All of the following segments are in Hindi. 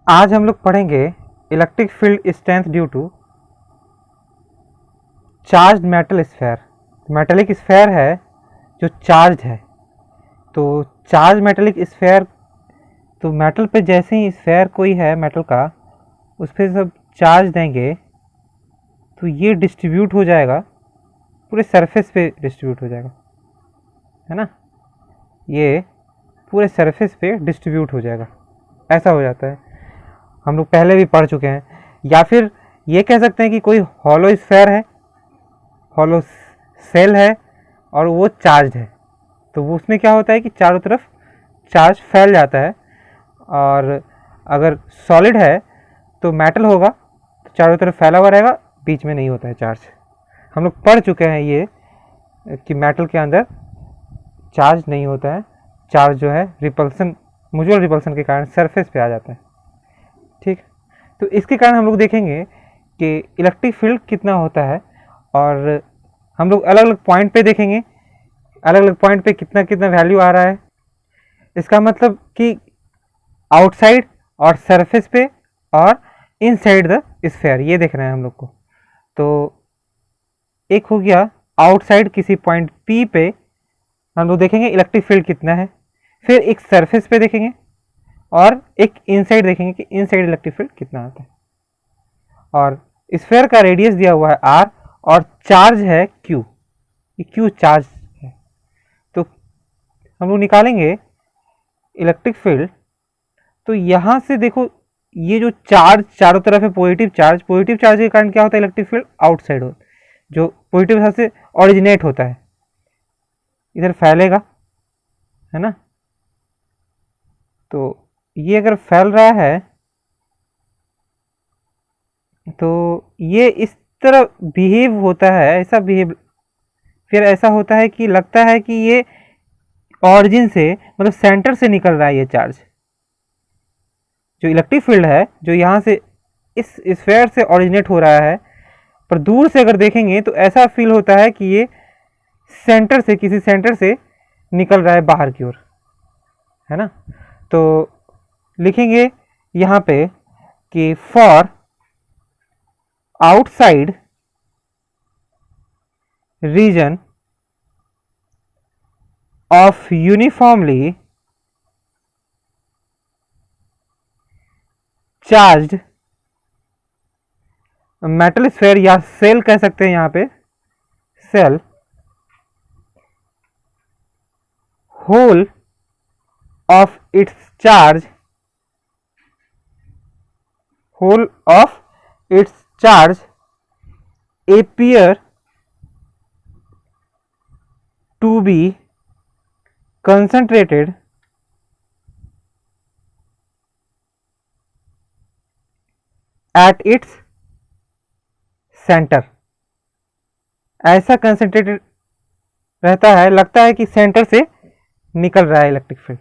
आज हम लोग पढ़ेंगे electric field strength due to charge metal sphere. Metallic sphere है जो चार्ज है, तो चार्ज मेटेलिक स्फेयर, तो मेटल पे जैसे ही स्फेयर कोई है मेटल का, उस पर सब चार्ज देंगे तो ये डिस्ट्रीब्यूट हो जाएगा, पूरे सरफेस पे डिस्ट्रीब्यूट हो जाएगा, है ना। ये पूरे सरफेस पे डिस्ट्रीब्यूट हो जाएगा, ऐसा हो जाता है। हम लोग पहले भी पढ़ चुके हैं। या फिर ये कह सकते हैं कि कोई हॉलो स्फेयर है, हॉलो सेल है और वो चार्ज है, तो वो उसमें क्या होता है कि चारों तरफ चार्ज फैल जाता है। और अगर सॉलिड है तो मेटल होगा तो चारों तरफ फैला हुआ रहेगा, बीच में नहीं होता है चार्ज। हम लोग पढ़ चुके हैं ये कि मेटल के अंदर चार्ज नहीं होता है, चार्ज जो है रिपल्सन, म्यूचुअल रिपल्सन के कारण सरफेस पे आ जाता है। ठीक, तो इसके कारण हम लोग देखेंगे कि इलेक्ट्रिक फील्ड कितना होता है, और हम लोग अलग अलग पॉइंट पे देखेंगे, अलग अलग पॉइंट पे कितना कितना वैल्यू आ रहा है। इसका मतलब कि आउटसाइड और सरफेस पे और इनसाइड द स्फेयर, ये देख रहे हैं हम लोग को। तो एक हो गया आउटसाइड किसी पॉइंट पी पे हम लोग देखेंगे इलेक्ट्रिक फील्ड कितना है, फिर एक सरफेस पे देखेंगे और एक इनसाइड देखेंगे कि इनसाइड इलेक्ट्रिक फील्ड कितना आता है। और स्फेयर का रेडियस दिया हुआ है आर और चार्ज है क्यू, क्यू चार्ज है। तो हम लोग निकालेंगे इलेक्ट्रिक फील्ड। तो यहाँ से देखो, ये जो चार्ज चारों तरफ है पॉजिटिव चार्ज, पॉजिटिव चार्ज के कारण क्या होता है, इलेक्ट्रिक फील्ड आउटसाइड होता है, जो पॉजिटिव से ओरिजिनेट होता है, इधर फैलेगा, है ना। तो ये अगर फैल रहा है तो ये इस तरह बिहेव होता है, ऐसा बिहेव, फिर ऐसा होता है कि लगता है कि ये ऑरिजिन से, मतलब सेंटर से निकल रहा है ये चार्ज। जो इलेक्ट्रिक फील्ड है जो यहाँ से इस स्फेयर से ओरिजिनेट हो रहा है, पर दूर से अगर देखेंगे तो ऐसा फील होता है कि ये सेंटर से, किसी सेंटर से निकल रहा है बाहर की ओर, है ना। तो लिखेंगे यहाँ पे कि for outside region of uniformly charged metal sphere, या सेल कह सकते हैं यहाँ पे, shell whole of its charge, whole of its charge appear to be concentrated at its center। ऐसा कंसंट्रेटेड रहता है, लगता है कि सेंटर से निकल रहा है इलेक्ट्रिक फील्ड।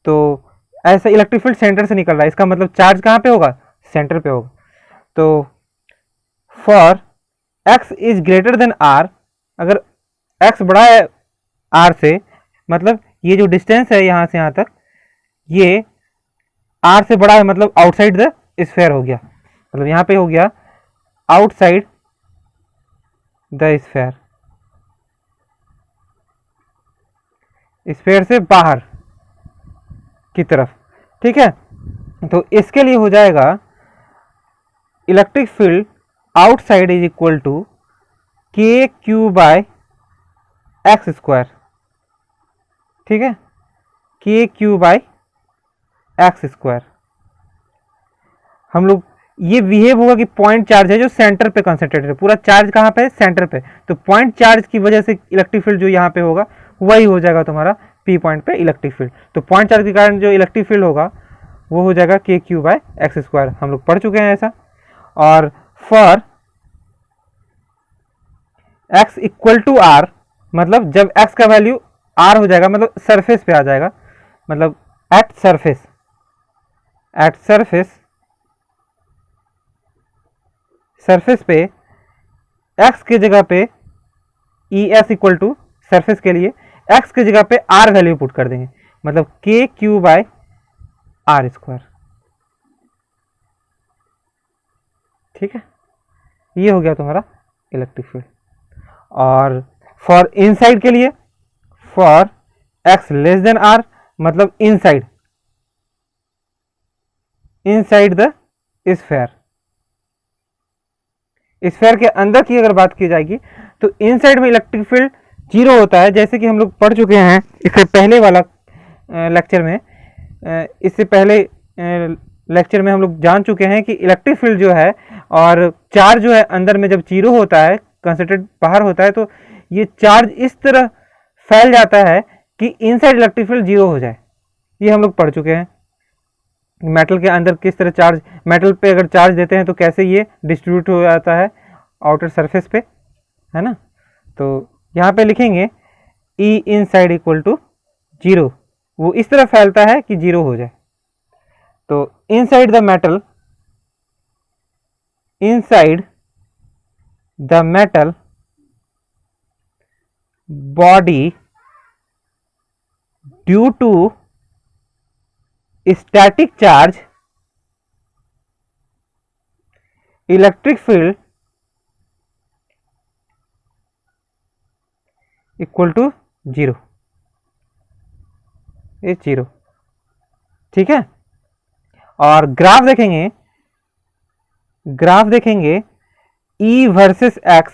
तो ऐसा इलेक्ट्रिक फील्ड सेंटर से निकल रहा है, इसका मतलब चार्ज कहाँ पे होगा, सेंटर पे होगा। तो for x is greater than r, अगर x बड़ा है r से, मतलब ये जो डिस्टेंस है यहाँ से यहाँ तक, ये r से बड़ा है, मतलब आउटसाइड द स्फेयर हो गया, मतलब यहाँ पे हो गया आउटसाइड द स्फेयर, स्फेयर से बाहर की तरफ। ठीक है, तो इसके लिए हो जाएगा electric field outside is equal to k q by x square. ठीक है, के क्यू बाय एक्स स्क्वायर। हम लोग ये बिहेव होगा कि पॉइंट चार्ज है जो सेंटर पे कंसंट्रेटेड है, पूरा चार्ज कहाँ पे है, सेंटर पे। तो पॉइंट चार्ज की वजह से इलेक्ट्रिक फील्ड जो यहाँ पे होगा वही हो जाएगा तुम्हारा पी पॉइंट पे इलेक्ट्रिक फील्ड। तो पॉइंट चार्ज के कारण जो इलेक्ट्रिक फील्ड होगा वो हो जाएगा k q by x square, हम लोग पढ़ चुके हैं ऐसा। और for x equal to r, मतलब जब एक्स का वैल्यू आर हो जाएगा, मतलब सरफेस पे आ जाएगा, मतलब at surface, at surface, surface पे x के जगह पे ई एस इक्वल टू सरफेस के लिए x के जगह पे r वैल्यू पुट कर देंगे, मतलब के क्यू बाय आर स्क्वायर। ठीक है, ये हो गया तुम्हारा इलेक्ट्रिक फील्ड। और फॉर इनसाइड के लिए, for x less than r मतलब inside, inside the sphere, sphere के अंदर की अगर बात की जाएगी तो इनसाइड में इलेक्ट्रिक फील्ड जीरो होता है। जैसे कि हम लोग पढ़ चुके हैं इससे पहले वाला लेक्चर में, इससे पहले लेक्चर में हम लोग जान चुके हैं कि इलेक्ट्रिक फील्ड जो है और चार्ज जो है अंदर में जब जीरो होता है, कंसंट्रेट बाहर होता है, तो ये चार्ज इस तरह फैल जाता है कि इनसाइड इलेक्ट्रिक फील्ड जीरो हो जाए। ये हम लोग पढ़ चुके हैं मेटल के अंदर किस तरह चार्ज, मेटल पे अगर चार्ज देते हैं तो कैसे ये डिस्ट्रीब्यूट हो जाता है आउटर सरफेस पे, है ना। तो यहाँ पे लिखेंगे ई इनसाइड इक्वल टू जीरो, वो इस तरह फैलता है कि जीरो हो जाए। तो inside the metal, inside the metal body due to static charge electric field equal to zero, ये जीरो, ठीक है। और ग्राफ देखेंगे, ग्राफ देखेंगे E वर्सेस X,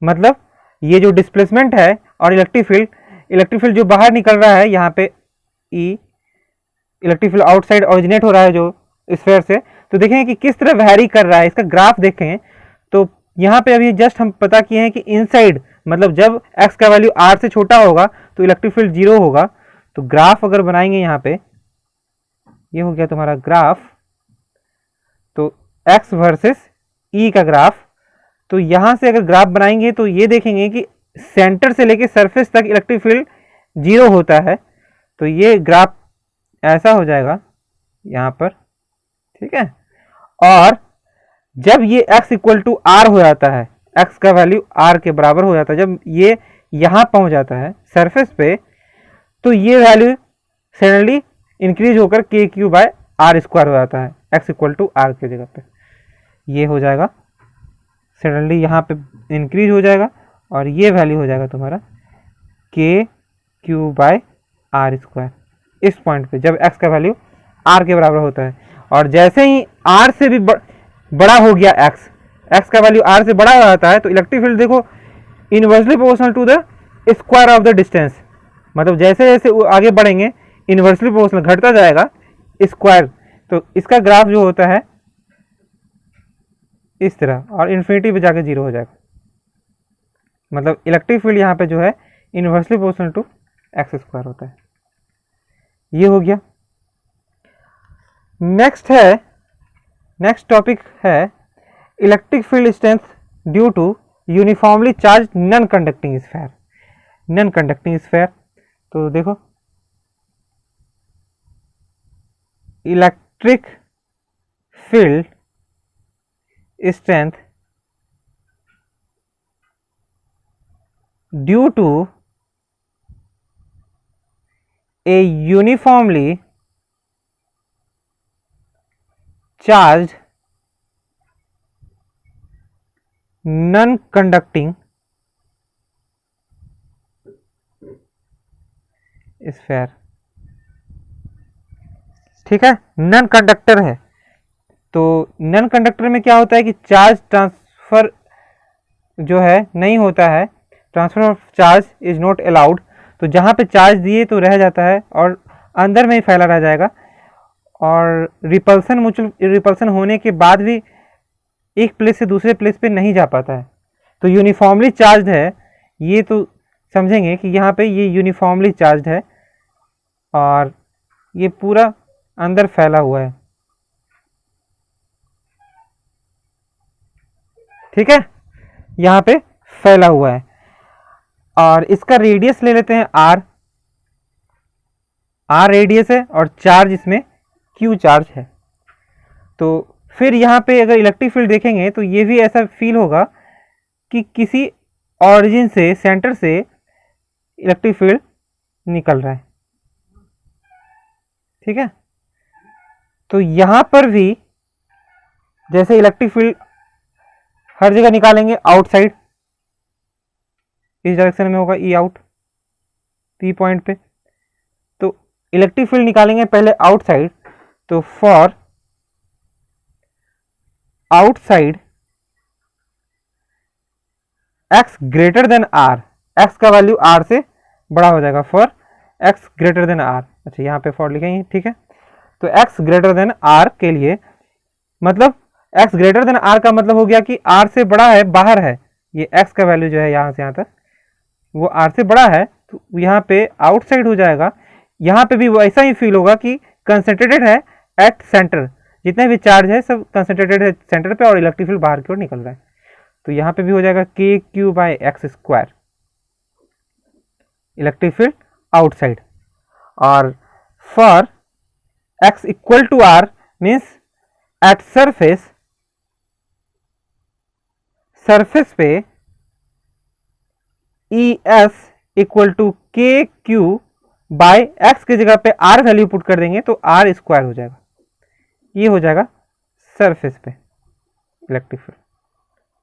मतलब ये जो डिस्प्लेसमेंट है और इलेक्ट्रिक फील्ड जो बाहर निकल रहा है, यहाँ पे E electric field outside originate हो रहा है जो स्फीयर से, तो देखें कि किस तरह वैरी कर रहा है। इसका ग्राफ देखें तो यहाँ पे अभी जस्ट हम पता किए हैं कि इनसाइड मतलब जब x का वैल्यू r से छोटा होगा तो इलेक्ट्रिक फील्ड जीरो होगा। तो ग्राफ अगर बनाएंगे यहाँ पे, ये हो गया तुम्हारा ग्राफ, तो x वर्सेस E का ग्राफ। तो यहाँ से अगर ग्राफ बनाएंगे तो ये देखेंगे कि सेंटर से लेके सरफेस तक इलेक्ट्रिक फील्ड जीरो होता है। तो ये ग्राफ ऐसा हो जाएगा यहाँ पर, ठीक है। और जब ये x इक्वल टू आर हो जाता है, x का वैल्यू r के बराबर हो जाता है, जब ये यहाँ पहुँच जाता है सरफेस पे, तो ये वैल्यू सडनली इंक्रीज होकर के क्यू बाय आर स्क्वायर हो जाता है, x इक्वल टू आर की जगह पे ये हो जाएगा, सडनली यहाँ पे इंक्रीज हो जाएगा और ये वैल्यू हो जाएगा तुम्हारा के क्यू बाय आर स्क्वायर। इस पॉइंट पे जब x का वैल्यू r के बराबर होता है, और जैसे ही r से भी बड़ा हो गया x का वैल्यू r से बड़ा हो जाता है, तो इलेक्ट्रिक फील्ड देखो inversely proportional to the square of the distance, मतलब जैसे जैसे आगे बढ़ेंगे इनवर्सली प्रोपोर्शनल घटता जाएगा स्क्वायर। तो इसका ग्राफ जो होता है इस तरह, और इन्फिनिटी पे जाकर जीरो हो जाएगा, मतलब इलेक्ट्रिक फील्ड यहाँ पे जो है inversely proportional to x square होता है। ये हो गया। नेक्स्ट टॉपिक है electric field strength due to uniformly charge non conducting sphere. Non conducting sphere, तो देखो electric field strength due to a uniformly charged non-conducting sphere, ठीक है। नॉन कंडक्टर है, तो नॉन कंडक्टर में क्या होता है कि चार्ज ट्रांसफर जो है नहीं होता है, transfer of charge is not allowed. तो जहाँ पे चार्ज दिए तो रह जाता है और अंदर में ही फैला रह जाएगा, और रिपल्सन, म्यूचुअल रिपल्सन होने के बाद भी एक प्लेस से दूसरे प्लेस पे नहीं जा पाता है। तो यूनिफॉर्मली चार्ज है, ये तो समझेंगे कि यहाँ पे ये यूनिफॉर्मली चार्ज है और ये पूरा अंदर फैला हुआ है, ठीक है, यहाँ पे फैला हुआ है। और इसका रेडियस ले लेते हैं r रेडियस है और चार्ज इसमें q चार्ज है। तो फिर यहाँ पे अगर इलेक्ट्रिक फील्ड देखेंगे तो ये भी ऐसा फील होगा कि किसी ऑरिजिन से, सेंटर से इलेक्ट्रिक फील्ड निकल रहा है, ठीक है। तो यहाँ पर भी जैसे इलेक्ट्रिक फील्ड हर जगह निकालेंगे आउटसाइड, इस डायरेक्शन में होगा ई आउट पी पॉइंट पे, तो इलेक्ट्रिक फील्ड निकालेंगे पहले आउटसाइड, तो for outside x greater than r, x का वैल्यू r से बड़ा हो जाएगा, for x greater than r। अच्छा यहाँ पे फॉर लिखेंगे, ठीक है। तो x ग्रेटर देन r के लिए मतलब x ग्रेटर देन r का मतलब हो गया कि r से बड़ा है, बाहर है, ये x का वैल्यू जो है यहाँ से यहाँ तक वो r से बड़ा है, तो यहाँ पे आउटसाइड हो जाएगा। यहाँ पे भी वैसा ही फील होगा कि कंसंट्रेटेड है एट सेंटर, जितने भी चार्ज है सब कंसंट्रेटेड है सेंटर पे और इलेक्ट्रिक फील्ड बाहर की ओर निकल रहा है, तो यहाँ पे भी हो जाएगा k q by x square, electric field outside. और for x equal to r means at surface, surface पे ई s equal to k q by x की जगह पे आर वैल्यू पुट कर देंगे तो आर स्क्वायर हो जाएगा, ये हो जाएगा सरफेस पे इलेक्ट्रिक फील्ड,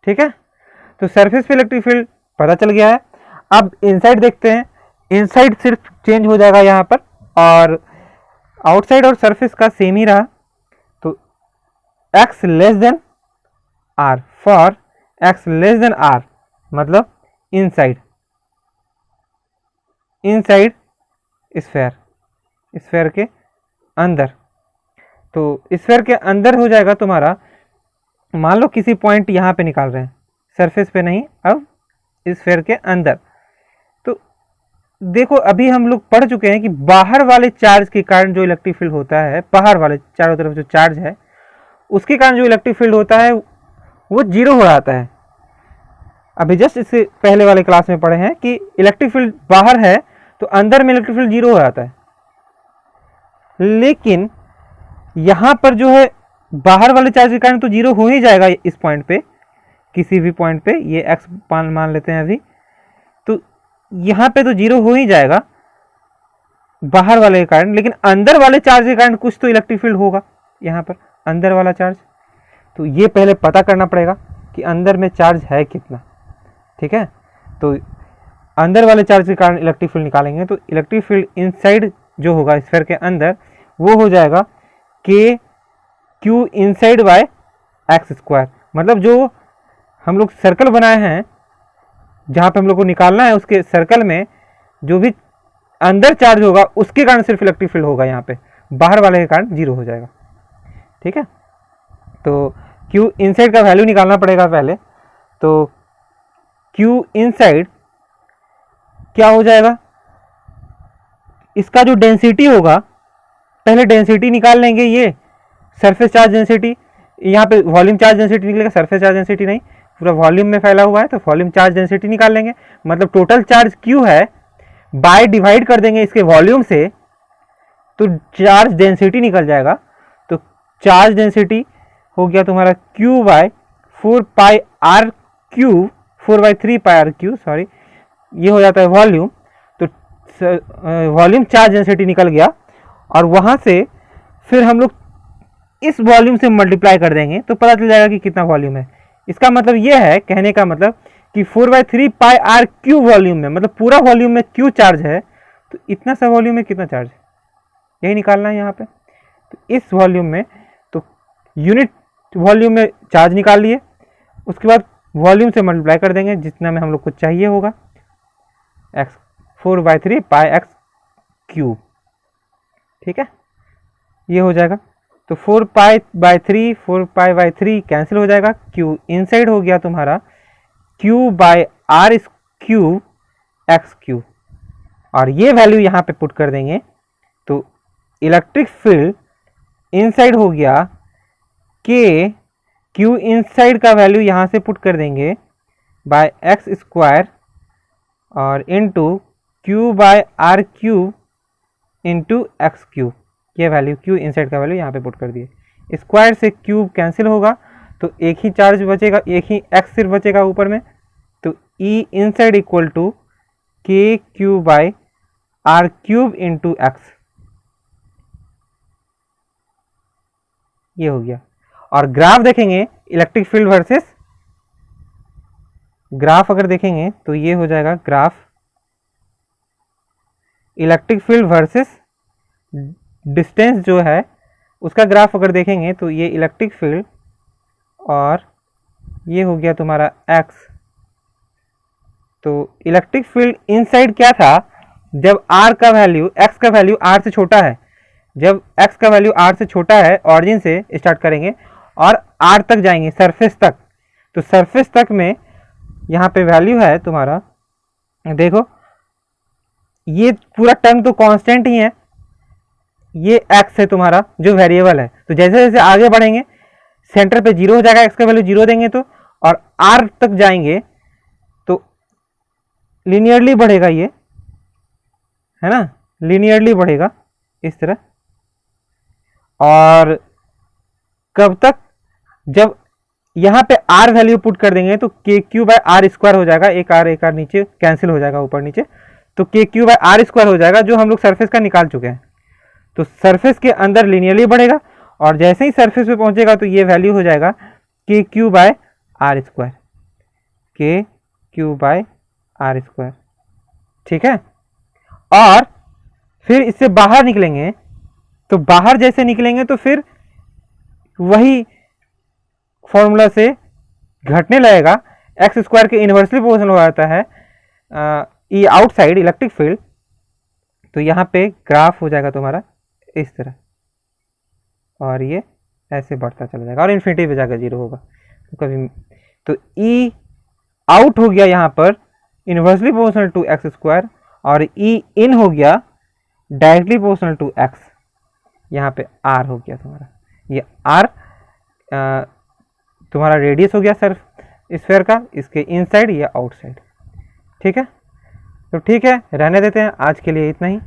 ठीक है। तो सरफेस पे इलेक्ट्रिक फील्ड पता चल गया है। अब इनसाइड देखते हैं, इनसाइड सिर्फ चेंज हो जाएगा यहाँ पर, और आउटसाइड और सरफेस का सेम ही रहा, तो x less than r, for x less than r मतलब इनसाइड, इनसाइड स्फेयर, स्फेयर के अंदर, तो स्फेयर के अंदर हो जाएगा तुम्हारा, मान लो किसी पॉइंट यहाँ पे निकाल रहे हैं, सरफेस पे नहीं, अब स्फेयर के अंदर। तो देखो अभी हम लोग पढ़ चुके हैं कि बाहर वाले चार्ज के कारण जो इलेक्ट्रिक फील्ड होता है, बाहर वाले चारों तरफ जो चार्ज है उसके कारण जो इलेक्ट्रिक फील्ड होता है वो जीरो हो जाता है। अभी जस्ट इससे पहले वाले क्लास में पढ़े हैं कि इलेक्ट्रिक फील्ड बाहर है तो अंदर में इलेक्ट्रिक फील्ड जीरो हो जाता है, लेकिन यहां पर जो है बाहर वाले चार्ज के कारण तो जीरो हो ही जाएगा इस पॉइंट पे, किसी भी पॉइंट पे, ये एक्स मान लेते हैं अभी, तो यहां पे तो जीरो हो ही जाएगा बाहर वाले के कारण, लेकिन अंदर वाले चार्ज के कारण कुछ तो इलेक्ट्रिक फील्ड होगा यहाँ पर, अंदर वाला चार्ज। तो ये पहले पता करना पड़ेगा कि अंदर में चार्ज है कितना, ठीक है। तो अंदर वाले चार्ज के कारण इलेक्ट्रिक फील्ड निकालेंगे, तो इलेक्ट्रिक फील्ड इनसाइड जो होगा स्फीयर के अंदर वो हो जाएगा k Q inside bye x square, मतलब जो हम लोग सर्कल बनाए हैं जहाँ पे हम लोग को निकालना है, उसके सर्कल में जो भी अंदर चार्ज होगा उसके कारण सिर्फ इलेक्ट्रिक फील्ड होगा, यहाँ पे बाहर वाले के कारण जीरो हो जाएगा, ठीक है। तो क्यू इनसाइड का वैल्यू निकालना पड़ेगा पहले, तो क्यू इनसाइड क्या हो जाएगा, इसका जो डेंसिटी होगा, पहले डेंसिटी निकाल लेंगे, ये सरफेस चार्ज डेंसिटी, यहाँ पे वॉल्यूम चार्ज डेंसिटी निकलेगा, सरफेस चार्ज डेंसिटी नहीं, पूरा वॉल्यूम में फैला हुआ है तो वॉल्यूम चार्ज डेंसिटी निकाल लेंगे, मतलब टोटल चार्ज क्यू है, बाय डिवाइड कर देंगे इसके वॉल्यूम से, तो चार्ज डेंसिटी निकल जाएगा। तो चार्ज डेंसिटी हो गया तुम्हारा q by 4 pi r q, 4/3 πr⁴, sorry, ये हो जाता है वॉल्यूम। तो वॉल्यूम चार्ज डेंसिटी निकल गया, और वहां से फिर हम लोग इस वॉल्यूम से मल्टीप्लाई कर देंगे तो पता चल जाएगा कि कितना वॉल्यूम है। इसका मतलब ये है, कहने का मतलब कि 4/3πr⁴ वॉल्यूम में, मतलब पूरा वॉल्यूम में क्यू चार्ज है, तो इतना सा वॉल्यूम में कितना चार्ज है यही निकालना है यहाँ पे। तो इस वॉल्यूम में तो यूनिट वॉल्यूम में चार्ज निकाल लिए, उसके बाद वॉल्यूम से मल्टीप्लाई कर देंगे जितना में हम लोग को चाहिए होगा, x 4/3πx³, ठीक है, ये हो जाएगा। तो 4π/3 4π/3 कैंसिल हो जाएगा, q इनसाइड हो गया तुम्हारा q/r³ x³, और ये वैल्यू यहाँ पे पुट कर देंगे तो इलेक्ट्रिक फील्ड इनसाइड हो गया k, q इनसाइड का वैल्यू यहाँ से पुट कर देंगे बाय x² और इनटू q/r³ इंटू x³, ये वैल्यू q इनसाइड का वैल्यू यहाँ पे पुट कर दिए, स्क्वायर से क्यूब कैंसिल होगा तो एक ही चार्ज बचेगा, एक ही x सिर्फ बचेगा ऊपर में, तो E inside equal to kq/r³ into x, ये हो गया। और ग्राफ देखेंगे इलेक्ट्रिक फील्ड वर्सेस, ग्राफ अगर देखेंगे तो ये हो जाएगा graph electric field versus distance जो है उसका ग्राफ अगर देखेंगे तो ये इलेक्ट्रिक फील्ड और ये हो गया तुम्हारा x। तो इलेक्ट्रिक फील्ड इनसाइड क्या था, जब r का वैल्यू x का वैल्यू r से छोटा है, जब x का वैल्यू r से छोटा है ऑरिजिन से स्टार्ट करेंगे और r तक जाएंगे सरफेस तक, तो सरफेस तक में यहाँ पे वैल्यू है तुम्हारा, देखो ये पूरा टर्म तो कांस्टेंट ही है, ये x है तुम्हारा जो वेरिएबल है। तो जैसे जैसे आगे बढ़ेंगे सेंटर पे 0 हो जाएगा, x का वैल्यू 0 देंगे तो, और r तक जाएंगे तो लिनियरली बढ़ेगा, ये है ना, लिनियरली बढ़ेगा इस तरह। और कब तक, जब यहाँ पे r वैल्यू पुट कर देंगे तो के क्यू बाय आर स्क्वायर हो जाएगा, एक आर नीचे कैंसिल हो जाएगा ऊपर नीचे, तो के क्यू बाय आर स्क्वायर हो जाएगा जो हम लोग सरफेस का निकाल चुके हैं। तो सरफेस के अंदर लिनियरली बढ़ेगा और जैसे ही सरफेस पे पहुंचेगा तो ये वैल्यू हो जाएगा k q bye are square, के क्यू बाय आर स्क्वायर, ठीक है। और फिर इससे बाहर निकलेंगे तो बाहर जैसे निकलेंगे तो फिर वही फॉर्मूला से घटने लगेगा, एक्स स्क्वायर के इन्वर्सली प्रोपोर्शनल हो जाता है ई आउटसाइड इलेक्ट्रिक फील्ड। तो यहाँ पे ग्राफ हो जाएगा तुम्हारा इस तरह और ये ऐसे बढ़ता चला जाएगा और इन्फिनिटी पे जाकर 0 होगा। तो कभी तो ई आउट हो गया यहाँ पर inversely proportional to x square और ई इन हो गया डायरेक्टली प्रोपोर्शनल टू एक्स, यहाँ पे आर हो गया तुम्हारा, ये आर तुम्हारा रेडियस हो गया सर्फ स्फेयर का, इसके इनसाइड या आउटसाइड, ठीक है। तो ठीक है, रहने देते हैं, आज के लिए इतना ही।